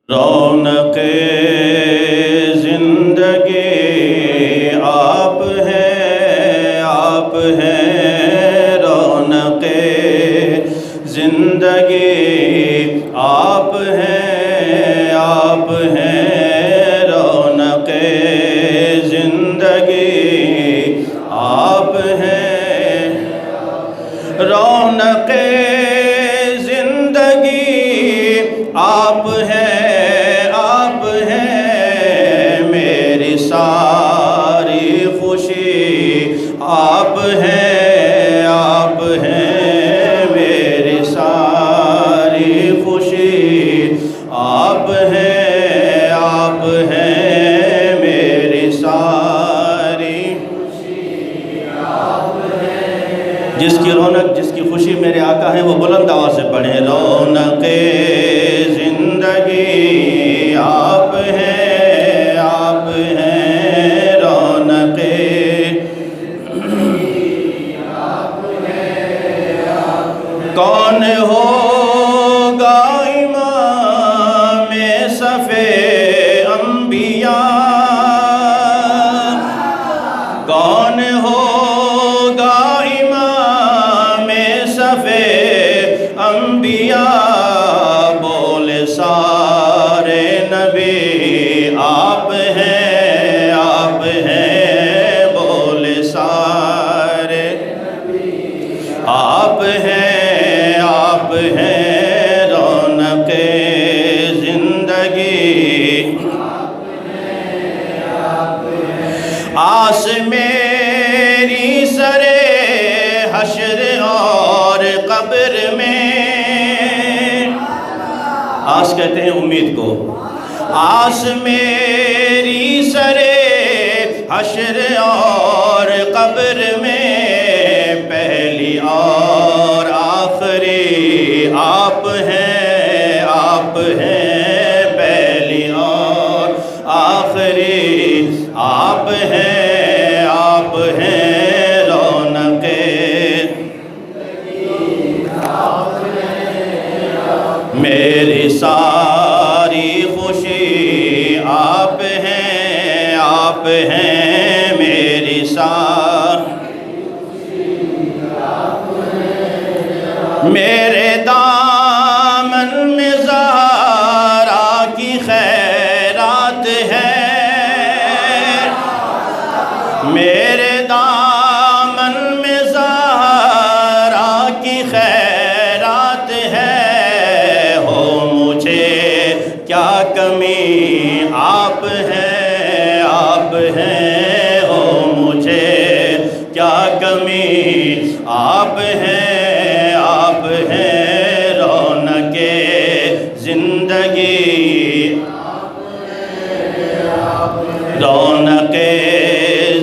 رونق زندگی آپ ہیں رونق زندگی آپ ہیں رونق زندگی آپ ہیں رونق زندگی آپ ہیں میری ساری خوشی آپ ہیں میری ساری خوشی آپ ہیں میری ساری خوشی آپ ہیں جس کی رونق جس کی خوشی میرے آقا ہیں وہ بلند آواز سے پڑھیں رونق زندگی آپ ہیں رونق کون ہوگا امام صف انبیاء کون ہوگا امام صف انبیاء بولے سارے نبی آپ ہیں بولے سارے آپ ہیں رونق زندگی آس میری سر حشر اور قبر میں آس کہتے ہیں امید کو آس میری سر حشر اور قبر میں پہلی اور آخری آپ ہیں پہلی اور آخری آپ ہیں رونق میری ساری خوشی آپ ہیں میری ساری میرے دامن میں زہرا کی خیرات ہے میرے دامن میں زہرا کی خیرات ہے ہو مجھے کیا کمی آپ ہیں ہو مجھے کیا کمی آپ ہیں رونق زندگی رونق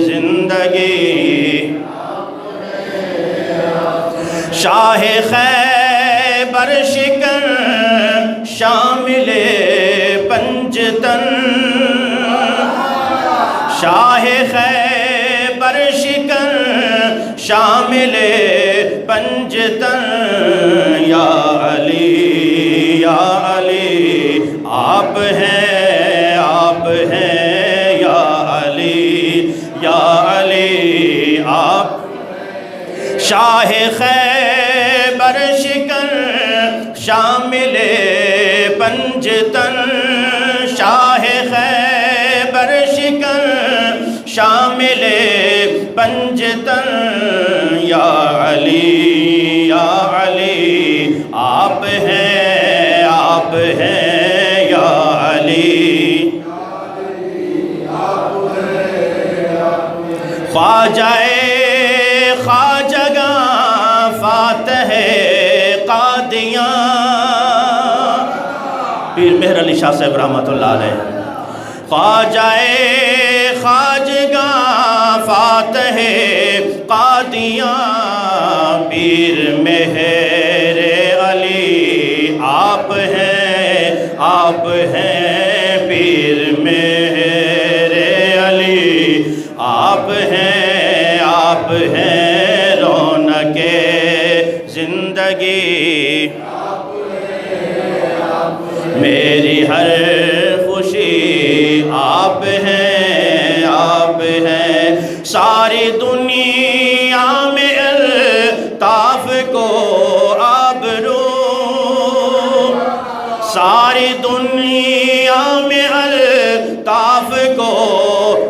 زندگی شاہ خیبر شکن شامل پنجتن شاہ خیبر شکن شامل پنجتن یا علی آپ ہیں یا علی آپ شاہ خیبر شکن شامل پنجتن شاہ خیبر شکن شامل پنجتن یا علی آپ ہیں یا علی خواجہ خواجگاں فاتح قادیاں پیر مہر علی شاہ صاحب رحمۃ اللہ علیہ خواجہ خواجگاں فاتح قادیاں پیر مہر علی آپ ہیں پیر مہر علی آپ ہیں رونق زندگی میری ہر ساری دنیا میں الطاف کو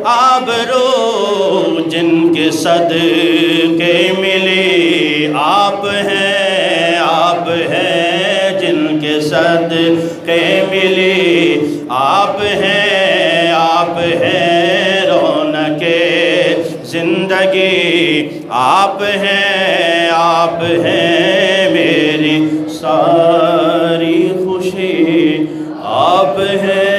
آبرو جن کے صدقے ملی آپ ہیں جن کے صدقے ملی آپ ہیں رونق زندگی آپ ہیں میری ساری خوشی آپ ہیں